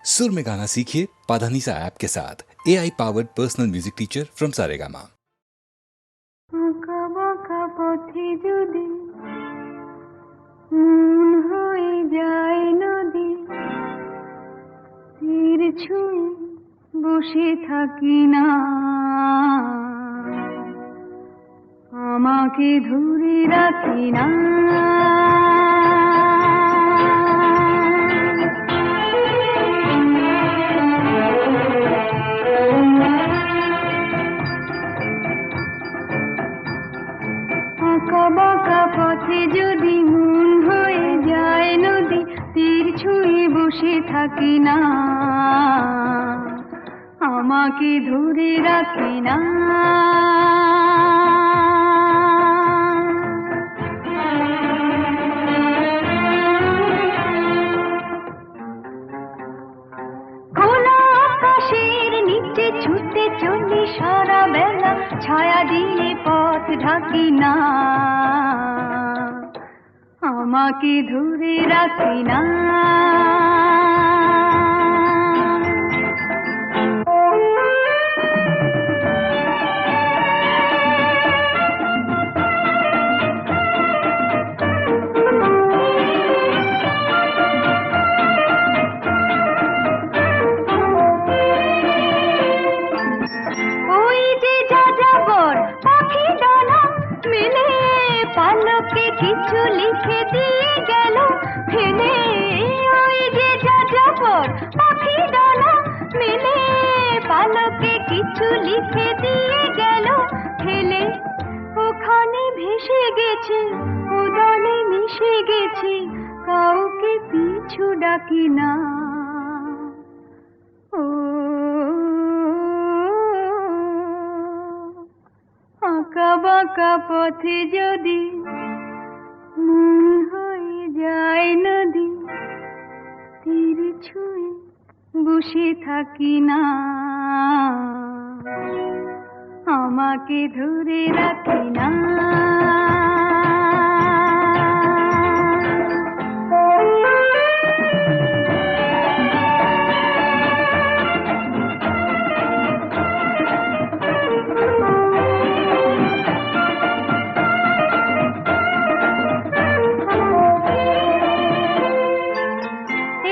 सुर में गाना सीखिए पाधानीसा ऐप के साथ। AI powered personal music teacher from Saregama. আঁকা বাঁকা পথে যদি মন হয়ে যায় নদী, তীর ছুঁয়ে বসে থাকি না, আমাকে ধরে রাখি না। আঁকা বাঁকা পথে যদি মন হয়ে যায় নদী, তীর ছুঁয়ে বসে থাকি না, আমাকে ধরে রাখি না। খোলা আকাশের নিচে ছুটে চলি সারা বেলা, ছায়া দিয়ে পথ ঢাকি না, আমাকে ধরে রাখি না। ওই যে যাযাবর পাখি ডানা মেলে, পালকে কিছু লিখে দিয়ে গেল ফেলে। ওই যে যাযাবর পাখি ডানা মেলে, পালকে কিছু লিখে দিয়ে গেল ফেলে। ওখানে ভেসে গেছে, উদলে মিশে গেছে, কাউকে পিছু ডাকি না। ও আঁকা বাঁকা পথে যদি মন হয়ে যায় নদী, তীর ছুঁয়ে বসে থাকি না, আমাকে ধরে রাখি না।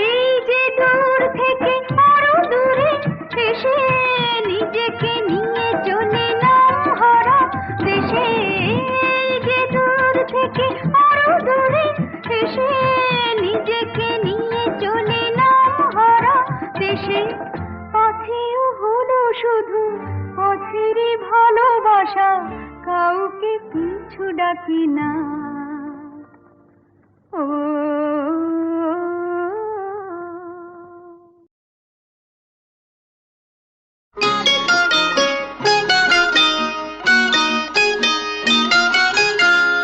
এই যে দূর থেকে আরো দূরে এসে নিজেকে নিয়ে চলে নাম হারা দেশে। এই যে দূর থেকে আরো দূরে এসে নিজেকে নিয়ে চলে নাম হারা দেশে। পথেও হলো শুধু পথেরই ভালোবাসা, কাউকে পিছু ডাকি না। ও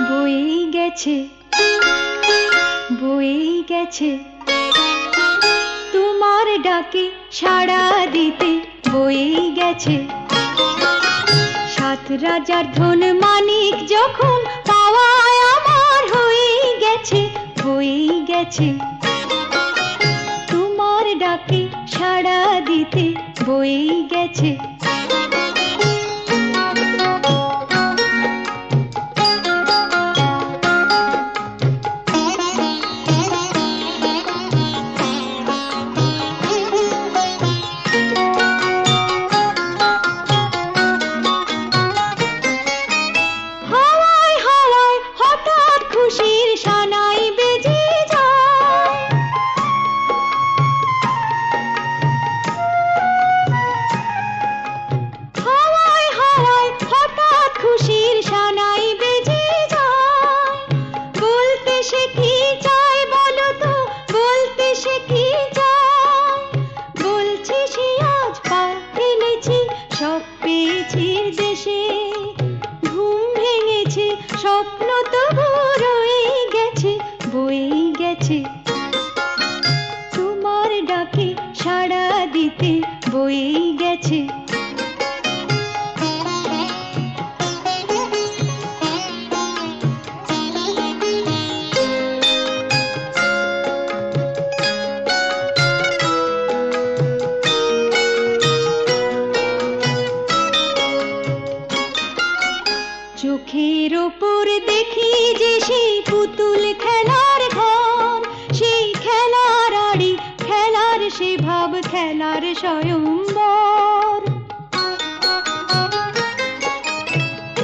বয়েই গেছে, বয়েই গেছে তোমার ডাকে সাড়া দিতে, বয়েই গেছে। সাত রাজার ধন মানিক যখন পাওয়ায় আমার হয়েই গেছে, হয়েই গেছে তোমার ডাকে সাড়া দিতে, বয়েই গেছে। হাওয়ায় হাওয়ায় হঠাৎ খুশির সানাই বেজে যায়, হাওয়ায় হাওয়ায় হঠাৎ খুশির সানাই বেজে যায়। বলতে সে কি চায় বলো তো, বলতে সে কি চায়। বলছি সে আজ পা ফেলেছি, সব পেয়েছি দেশে। ঘুম ভেঙেছে, স্বপ্ন তবু রয়ে গেছে, বয়েই গেছে তোমার ডাকে সাড়া দিতে, বয়েই গেছে। সে ভাব খেলার স্বয়ম্বর।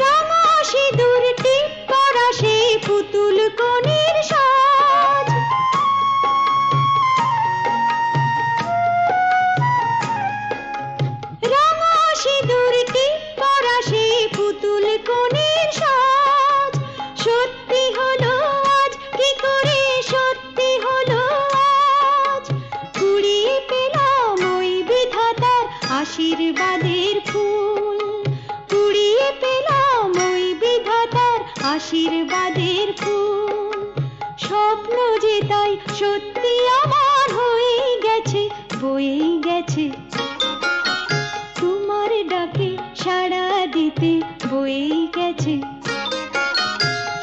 রাঙা সিঁদুর টিপ করা সেই পুতুল কনের সাজ, রাঙা সিঁদুর টিপ করা সেই পুতুল কনের সাজ। সত্যি হলো আজ, কি করে সত্যি হলো আজ, কুড়িয়ে পেলাম ওই বিধাতার আশীর্বাদের ফুল, কুড়িয়ে পেলাম ওই বিধাতার আশীর্বাদের ফুল। স্বপ্ন যে তাই সত্যি আমার হয়ে গেছে, বয়ে গেছে, তোমার ডাকে সাড়া দিতে বয়ে গেছে।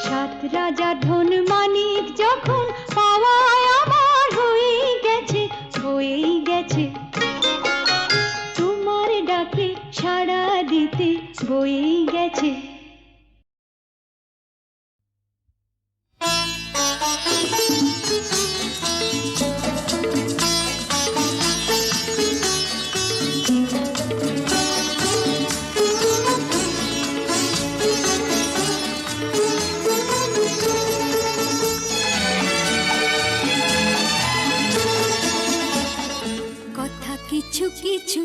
সাত রাজার ধন মানিক যখন পাওয়ায় আমার হয়ে গেছে, বয়ে গেছে, তোমার ডাকে সাড়া দিতে বয়ে গেছে। কথা কিছু কিছু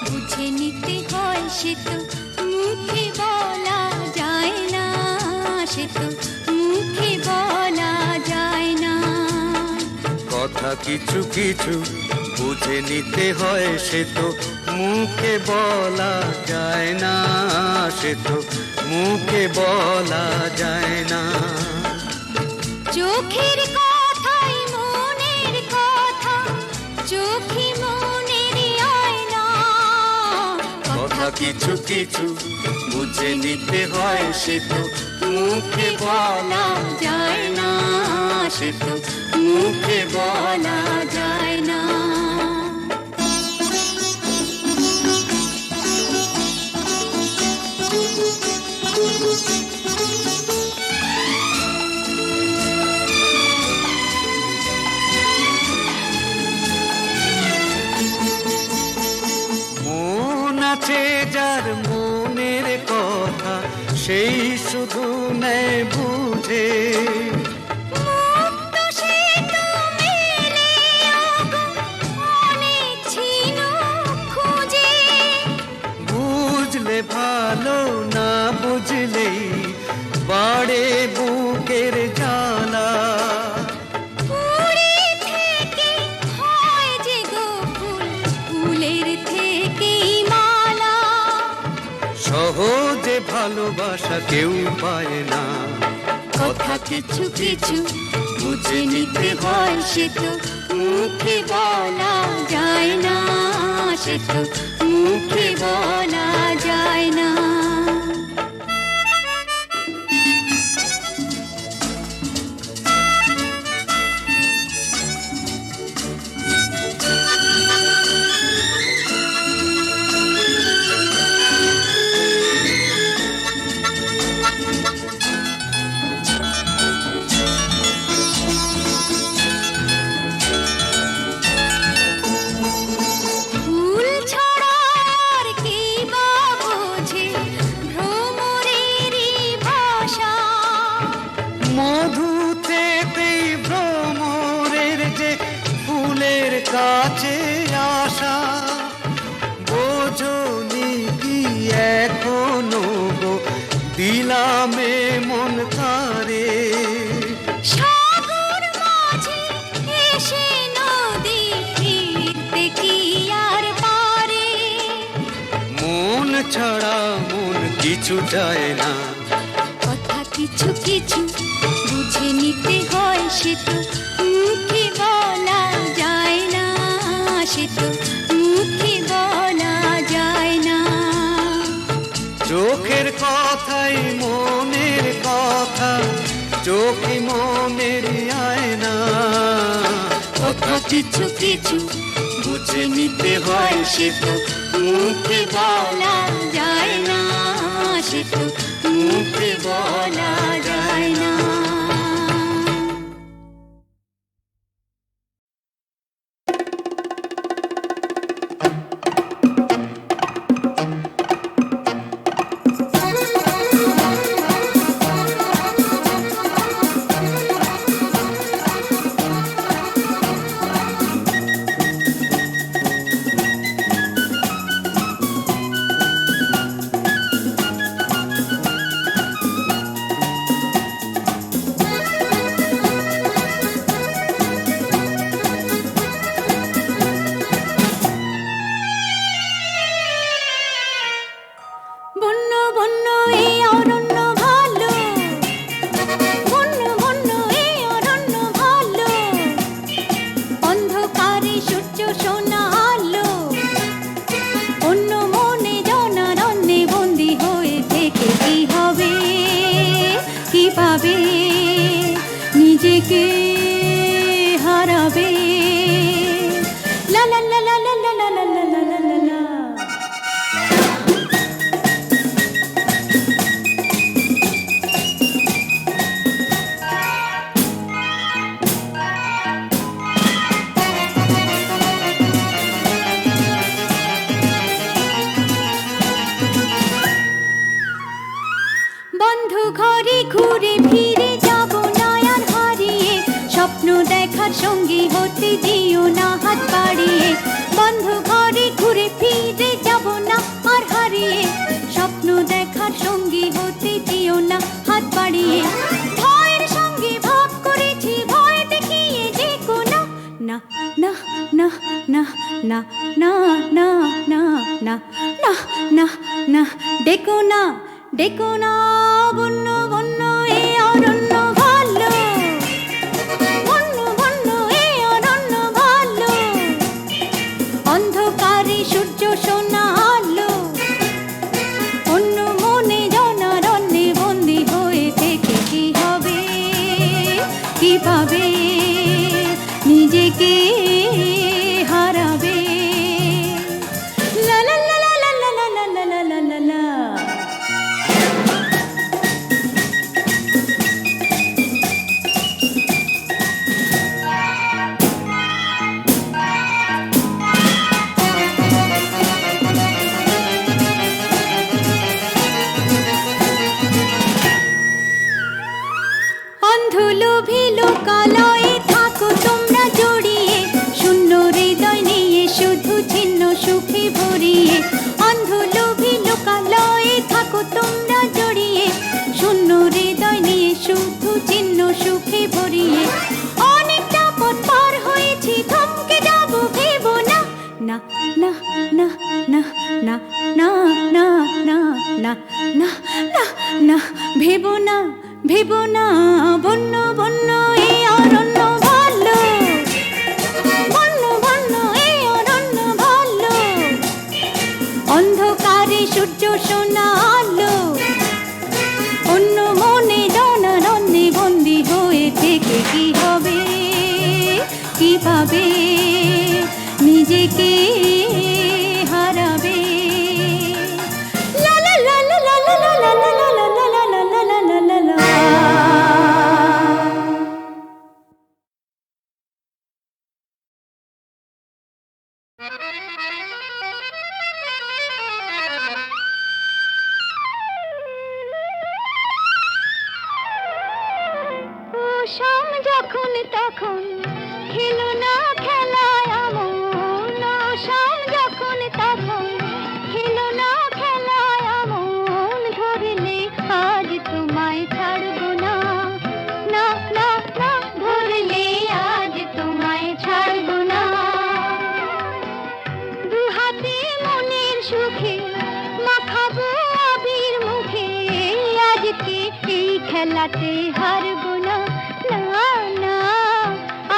বুঝে নিতে হয়, সে তো মুখে বলা যায় না, সে তো মুখে বলা যায় না। কথা কিছু কিছু বুঝে নিতে হয়, সে তো মুখে বলা যায় না, সে তো মুখে বলা যায় না। চোখের কথাই মনের কথা, চোখে মনের আয়না। কথা কিছু কিছু বুঝে নিতে হয়, সে তো মুখে বলা যায় না, সে তো মুখে বলা যায় না। মন আছে যার মনের কথা, সেই শুধু নেয় বুঝে। মুক্ত সে তো মেলে ওগো অনেক ছিল খুঁজে। বুঝলে ভালো, না বুঝলেই বাড়ে বুকের জ্বালা। ফুলের থেকে হয় যে গো ফুল, ফুলের থেকেই মালা। সহজে ভালোবাসা কেউ পায় না। কথা কিছু কিছু বুঝে নিতে হয়, সে তো মুখে বলা যায় না, সে তো মুখে বলা যায় না। ফুল ছাড়া আর কি বা বোঝে ভ্রমরেরই ভাষা। মধুতেই ভ্রমরের যে ফুলের কাছে আসা। বোঝনি কি এখনো গো দিলামে মন তারে। সাগর মাঝে এসে নদী ফিরতে কি আর পারে। মন ছাড়া মন কিছু চায় না। কথা কিছু কিছু বুঝে নিতে হয়, সে তো মুখে বলা যায় না, সে তো মুখে বলা যায় না। চোখের কথাই মনের কথা, চোখে মনের আয়না। কথা কিছু কিছু বুঝে নিতে হয়, সে তো মুখে বলা যায় না, সে তো মুখে বলা যায় না। লা লা লা লা লা লা লা লা লা লা লা লা। বন্ধু ঘরে ঘুরে ফিরে যাব না আর হারিয়ে, স্বপ্ন দেখার সঙ্গী হতে দিও না হাত বাড়িয়ে। বন্ধু ঘরে ঘুরে ফিরে যাব না আর হারিয়ে, স্বপ্ন দেখার সঙ্গী হতে দিও না হাত বাড়িয়ে। ভয়ের সঙ্গে ভাব করেছি, ভয় দেখিয়ে যে কোনা না না না না না না না না না না না না ডেকো না ডেকো না বন্য বন্য এ অরণ্য ভালো, বন্য বন্য এ অরণ্য ভালো। অন্ধকারে সূর্য সোনা আলো, অন্য মনে জনারণ্যে বন্দি হয়ে থেকে কি হবে, কি পাবে, নিজেকে হারাবে। লা লা লা লা লা লা লা লা লা লা লা লা। অন্ধলোভী লোকালয়ে থাকো তোমরা জড়িয়ে, শূন্য হৃদয় নিয়ে শুধু ছিন্ন সুখে ভরিয়ে। অন্ধলোভী লোকালয়ে থাকো তোমরা জড়িয়ে, শূন্য হৃদয় নিয়ে শুধু ছিন্ন সুখে ভরিয়ে। অনেকটা পথ পার হয়েছি, থমকে যাব ভেবো না না না না না না না না না না না না না ভেবো না ভেবো না। বন্য বন্য এ অরণ্য ভালো, বন্য বন্য এ অরণ্য ভালো। অন্ধকারে সূর্য সোনা আলো, অন্য মনে জনারণ্যে বন্দি হয়ে থেকে কি হবে, কি পাবে, নিজেকে হারাবে। লা লা লা লা লা লা লা লা লা লা লা লা লা লা লা লা লা। শাম যখন তখন খেলো না খেলায় আমন, শাম যখন তখন খেলো না খেলায় আমন। ধরলে আজ তোমায় ছাড়বো না না না না, ধরলে আজ তোমায় ছাড়বো না। দুহাতে মনের সুখে মাখাবো আবির মুখে, আজকে এই খেলাতে হারবো না না না,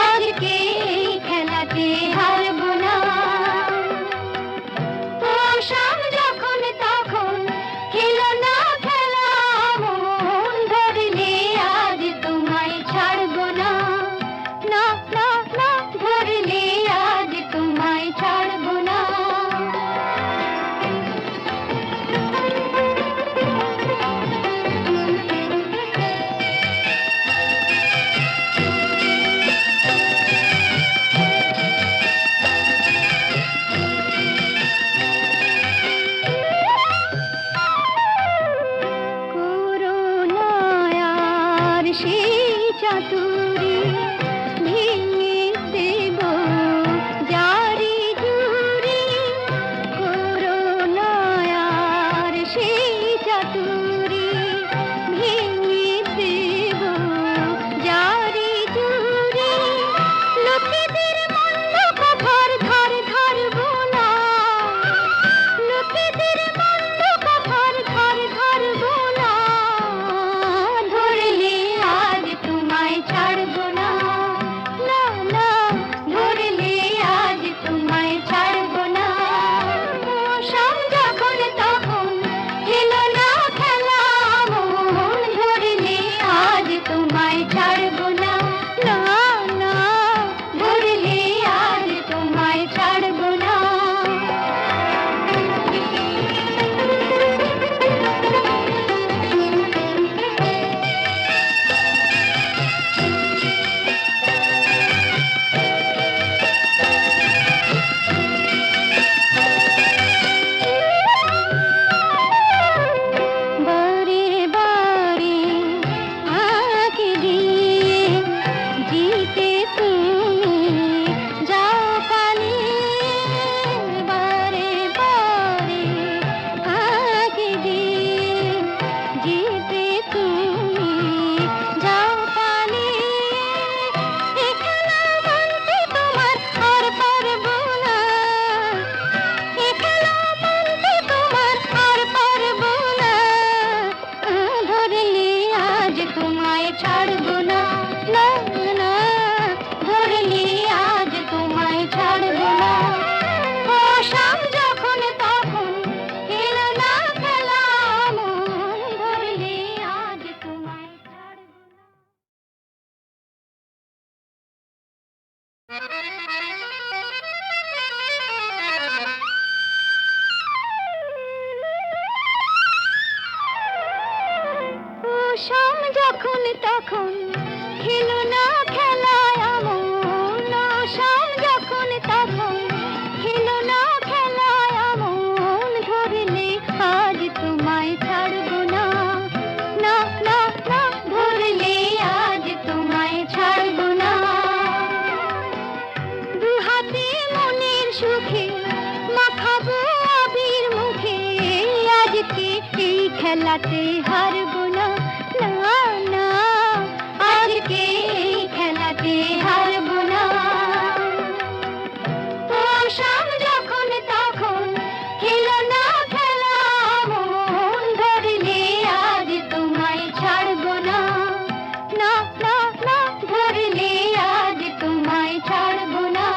আজকে এই খেলাতে হারবো না। ও শাম যখন তখন খেলো না খেলা মন, ধরলে আজ তোমায় ছাড়বো না না না না, ধরলে আজ তোমায় ছাড়বো না। তখন খেলো না খেলায় আমন, শাম যখন তখন খেলো না খেলায় আমন, ধরলে আজ তোমায় ছাড়বো না, না না না, ধরলে আজ তোমায় ছাড়বো না। দুহাতে মনের সুখে মাখাবো আবির মুখে, আজকে এই খেলাতে হারবো না, না না, আজকে এই খেলাতে হারবো না। ও শাম যখন তখন খেলো না খেলা মন, ধরলে আজ তোমায় ছাড়বো না, না না না, ধরলে আজ তোমায় ছাড়বো না।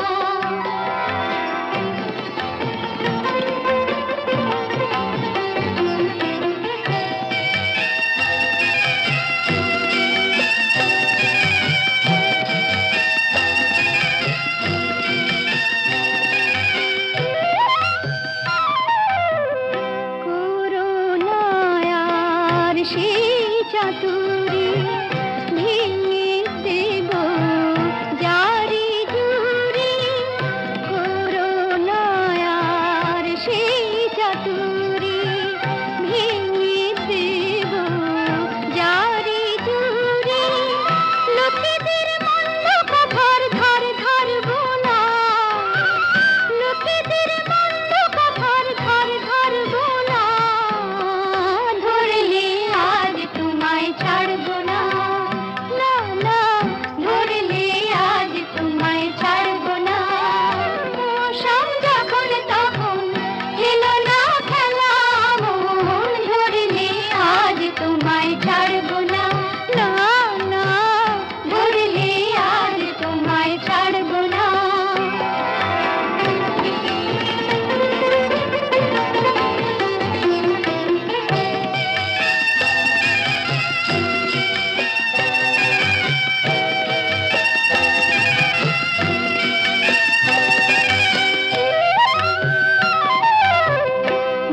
করুণায়ার সেই চাতুরী ভেঙে দেব জারি জুড়ি, করুণায়ার সেই চাতুরী ভেঙে দেব জারি জুড়ি, লোকেদের মন্দ কথার ধার ধারবো না, লোকেদের মন্দ কথার ধার ধারবো না, ধরলে আজ তোমায় ছাড়বো না, না না, ধরলে আজ তোমায় ছাড়বো না। ও শাম যখন তখন খেলো না খেলা মন, ধরলে আজ তোমায় ছাড়বো না, না না, ধরলে আজ তোমায় ছাড়বো না।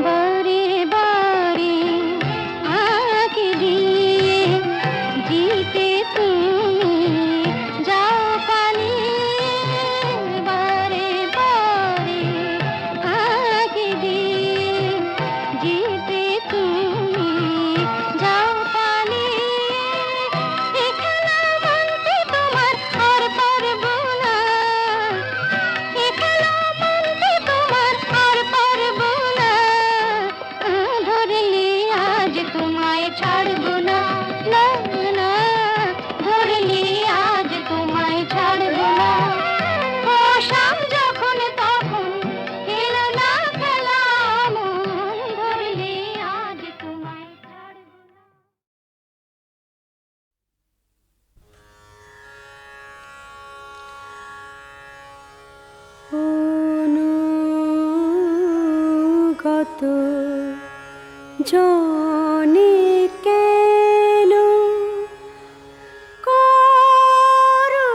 বারে বারে আঁকি দিয়ে জিতে তুমি যাও পালিয়ে, বারে বারে আঁকি দিয়ে জিতে তুমি যাও পালিয়ে, এ খেলা মানতে তোমার আর পারবো না, এ খেলা মানতে তোমার আর পারবো না, ধরলে আজ তোমায় ছাড়বো না, না না, ধরলে আজ তোমায় ছাড়বো না। ও শাম যখন তখন খেলো না খেলা মন, ধরলে আজ তোমায় ছাড়বো না। অনুগত জনে কেন করো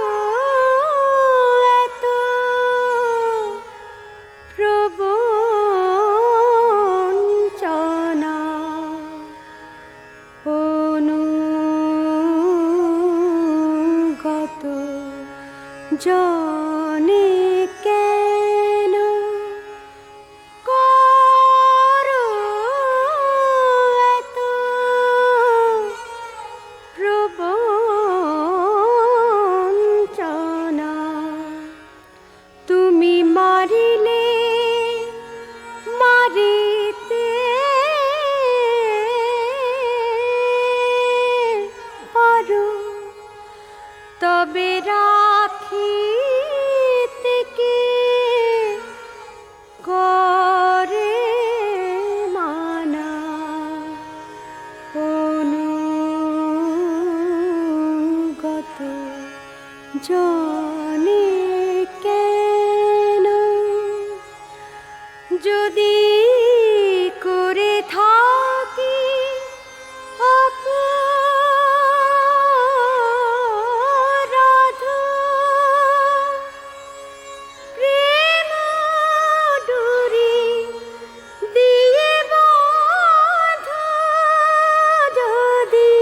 এত প্রবঞ্চনা, অনুগত জনে কেন করো এত প্রবঞ্চনা, তুমি মারিলে মারিতে পারো, তবে রাখিতে কে করে মানা, অনুগত জনে কেন, যদি করে থাকি অপরাধ, প্রেম ডুরি দিয়ে বাঁধ, যদি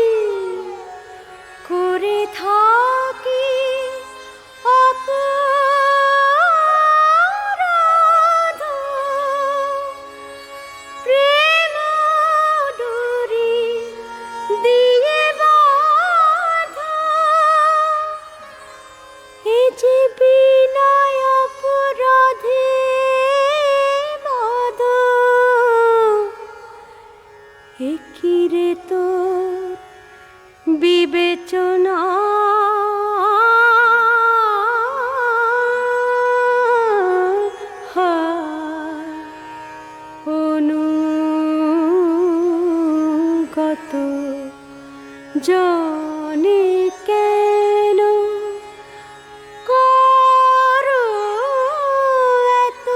জানি কেন করো এত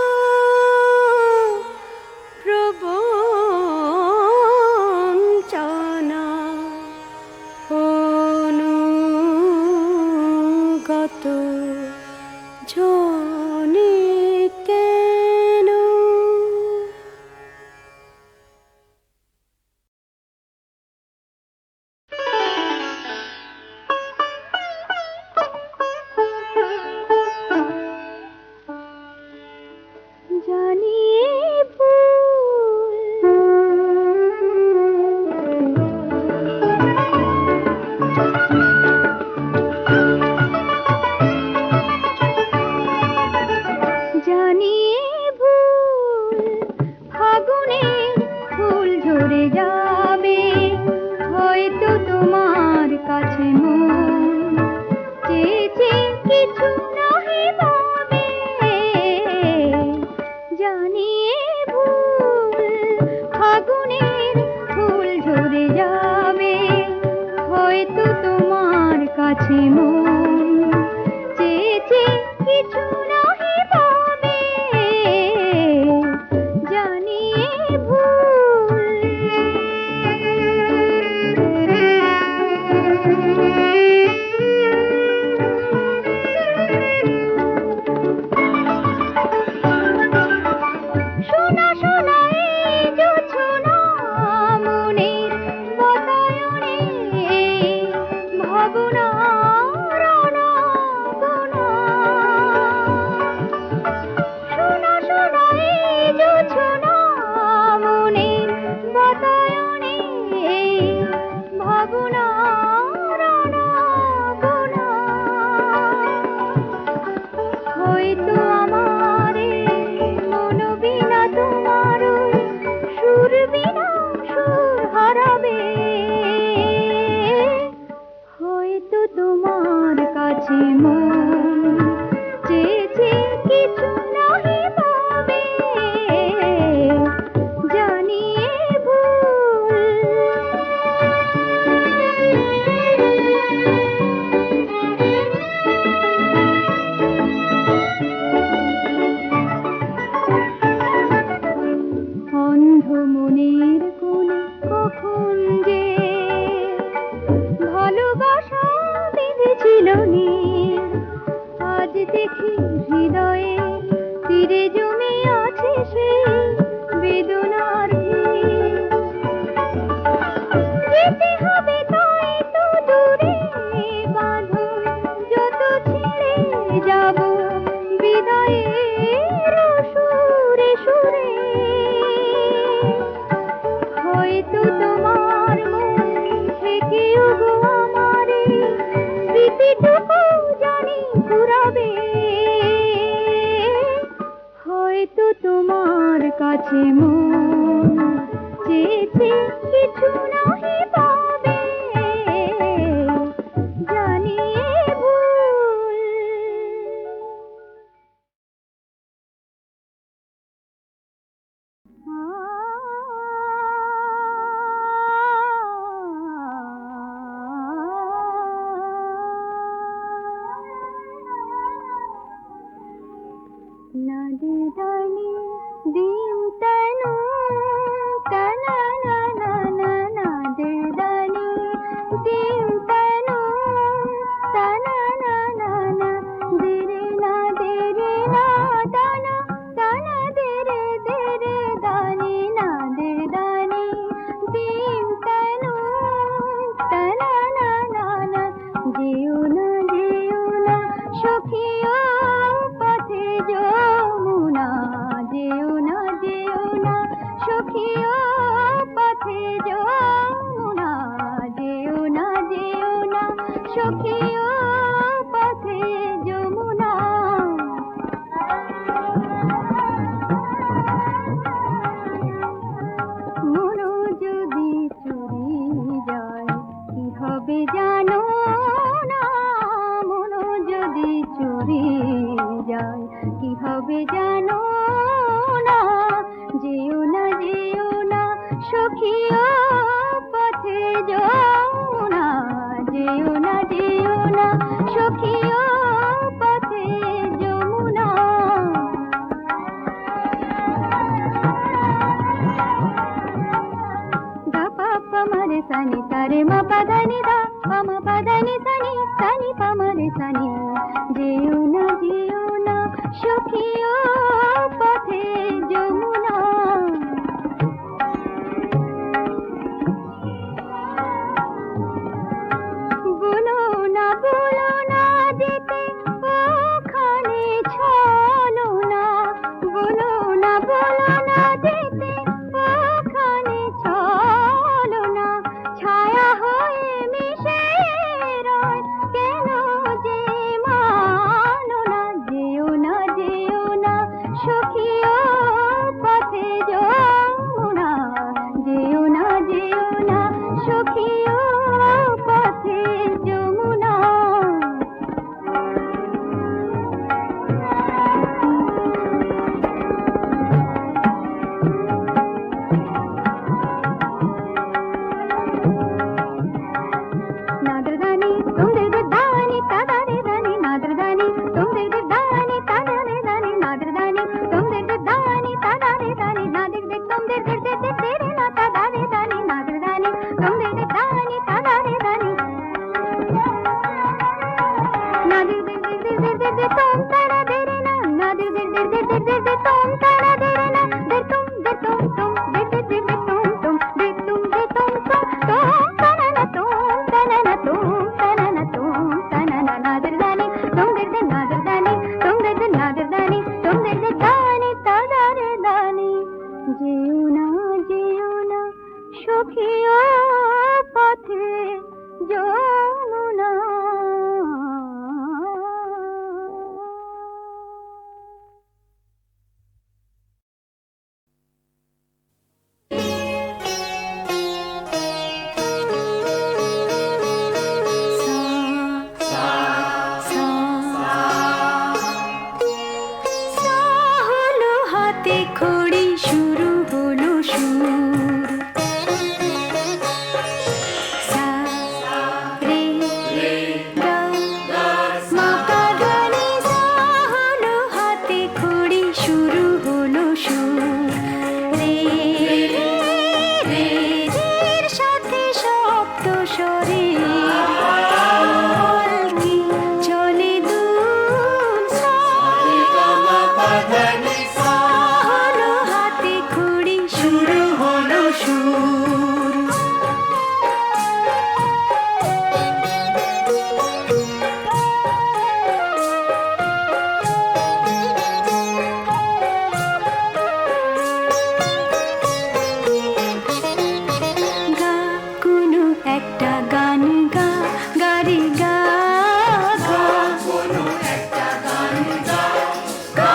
প্রবঞ্চনা অনুগত জানি কেন। জানি জানি ভুল ফাগুনে ফুল ঝরে যাবে, হয়তো তোমার কাছে মন চেয়েছে কিছু নাহি পাবে। জানি ভুল ফাগুনের ফুল ঝরে যাবে, হয়তো তোমার কাছে মন চেয়েছে কিছু নাহি পাবে। জানি শোনা শোনা এই জোছনা মনের বাতায়নে ভাবনার আনাগোনা। শোনা শোনা এই জোছনা মনের বাতায়নে ভাবনার আনাগোনা। হয়তো আমার মন বিনা তোমার সুর বিনা সুর হারাবে, হয়তো তোমার কাছে মন চেয়েছে কিছু নাহি পাবে। জানি অন্ধ মনের কোণে কখন যে ভালোবাসা বেঁধেছিল নীল, আজ দেখি হৃদয়ে তীরে জমে আছে সেই বেদনার ঢেউ। যেতে হবে তাই তো দূরে বাঁধন যত ছেড়ে যাব বিদায়ের সুরে সুরে। হয়তো তোমার মন থেকেও গো আমারে স্মৃতিটুকু জানি ঘুরাবে, হয়তো তোমার কাছে মন চেয়েছে কিছু নাহি পাবে। জানি ভুল। ನದಿದನಿ ದೀಂತನು ತನನ ನದಿದನಿ ದೀಂತನು ತನನ ದಿರೆ ನ ತನ ತನ ದಿರೆ ದಿರೆ ದಾನಿ ನದಿದನಿ ದೀಂತನು ತನನ যেও না সখিও পথে যমুনা, যেও না সখিও পথে যমুনা, যেও না সখিও পথে যমুনা। মনো যদি চুরি যায় কি হবে জানো না, মনো যদি চুরি যায় কি হবে জানো না। যেও না সখিও পথে যমুনা, পাদানি সানি সানি পামারে সানি যেও না সখিও পথে যমুনা বলো না যেতে ওখানে ছলো না বলো না যেতে ওখানে ছলো না ছায়া হয়ে মিশে রয় কেন যে মানো না যেও না সখিও পথে যমুনা যেও না সখিও পথে যমুনা నాదరదాని తొందరదాని తదారేదాని నాదరదాని తొందరదాని తదారేదాని నాదరదాని తొందరదాని తదారేదాని నాదిగ తొందరదే తేరే నా తదారేదాని నాదరదాని తొందరదాని తదారేదాని నాదిగ తొం తడదేరే నా నాదిగ తొం తడదేరే నా దెతుం తొం దెతుం తొం తనన నాదరదాని తొందరదాని తొందరదాని తదారేదాని যেও না সখিও পথে যমুনা হলো হাতে খড়ি শুরু হলো সুর সা রে গা মা পা গা নি সা হলো হাতে খড়ি শুরু হলো সুর রে রের সাথে সপ্ত স্বরে পালকি চলে দূর সা হলো হাতে খড়ি শুরু হলো সুর গা কোনো একটা গান গা গারে গা গা কোনো একটা গান গা গা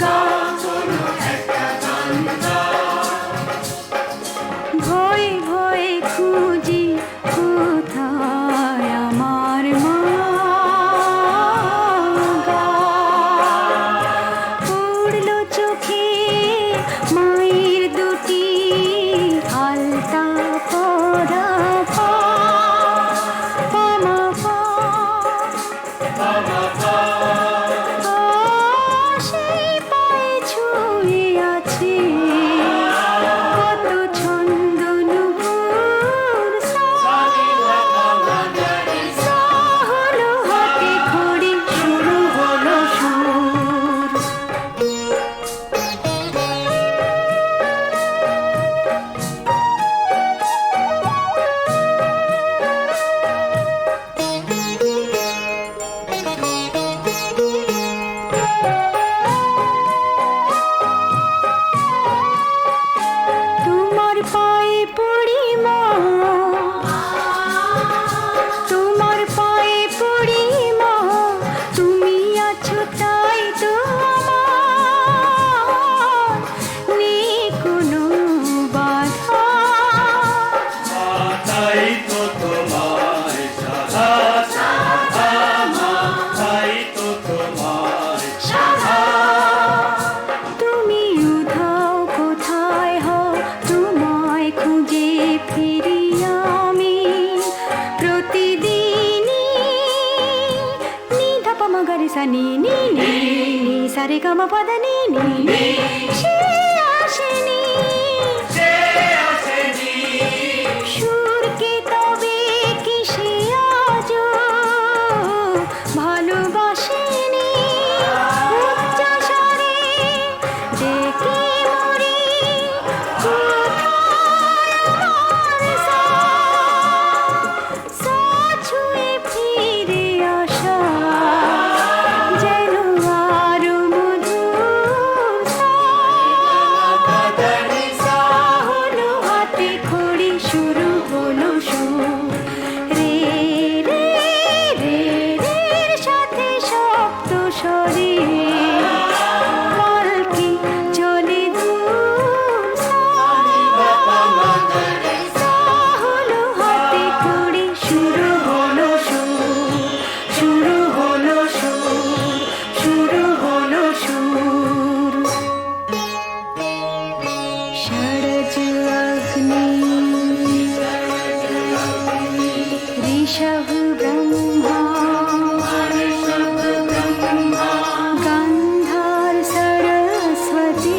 গা কোনো একটা গান গা ভয়ে ভয়ে খুঁজি কোথায় আমার মা গা পড়লো চোখে মায়ের দুটি আলতা পরা পা মা পা সেই পায়ে ছুঁয়ে আছে কত ছন্দ নুপুর সা হলো হাতে খড়ি শুরু হলো সুর তোমার পায়ে পড়ি মা তোমার পায়ে পড়ি মা তুমি আছো তাই তো আমার নেই কোনো বাধা তাই তো তোমার সাধা সাধা মা তাই তো তোমার সাধা তুমি উধাও কোথায় হও তোমায় খুঁজে ফিরি আমি প্রতিদিনই নি ধাপা মগারে সা নি নি নি নি সারে গামা পাদা নি নি সে আসেনি সুরকে তবে কিসে ডেকে মরি কোথায় আমার ছুঁয়ে ফিরে আসা যেন আরো মধুর হলো হাতে খড়ি শুরু হলো সুর রে রে রে রের সাথে শব্দ স্বরে পালকি চলে দূর হলো হাতে খড়ি শুরু হলো সুর শুরু হলো সুর শুরু হলো সুর षड्ज अग्नि ऋषभ ब्रह्मा गन्धर्व सरस्वती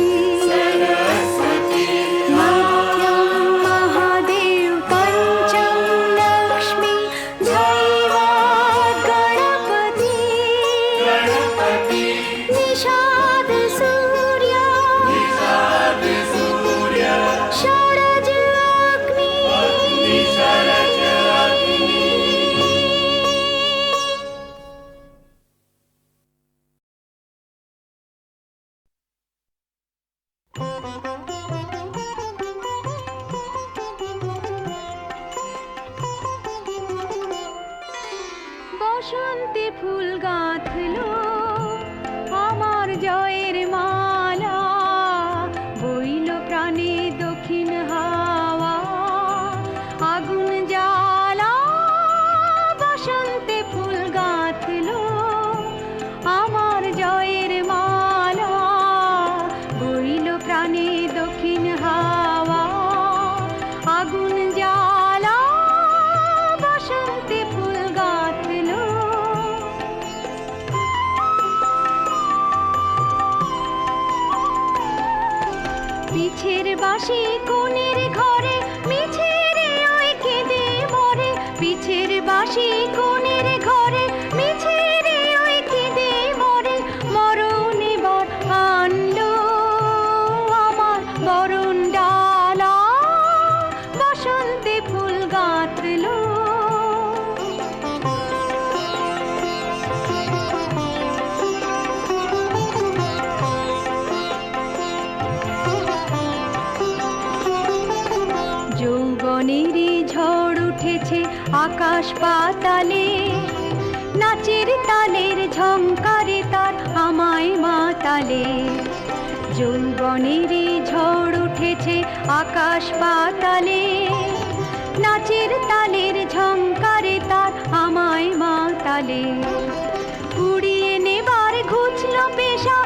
मध्यम महादेव पंचम लक्ष्मी दैवात् गणपति निषाद सूर्य षड्ज अग्नि বসন্তে ফুল গাঁথলো আমার জয়ের মালা বইল প্রাণে দক্ষিণ হাওয়া আগুন জ্বালা বসন্তে ফুল গাঁথলো আমার জয়ের মালা বইল প্রাণে দক্ষিণ হাওয়া আগুন জ্বালা বসন্তে ফুল গাঁথলো পিছের বাঁশি কোণের ঘরে মিছে রে ওই কেঁদে মরে পিছের বাঁশি কোণের ঘরে মিছে রে ওই কেঁদে মরে মরণে বর আনলো আমার বরণ ডালা বসন্তে ফুল গাঁথলো যৌবনেরই ঝড় উঠেছে আকাশ পাতালে নাচের তালের ঝংকারে তার আমায় মাতালে যৌবনেরই ঝড় উঠেছে আকাশ পাতালে নাচের তালের ঝংকারে তার আমায় মাতালে উড়িয়ে নেবার ঘুচল পেশা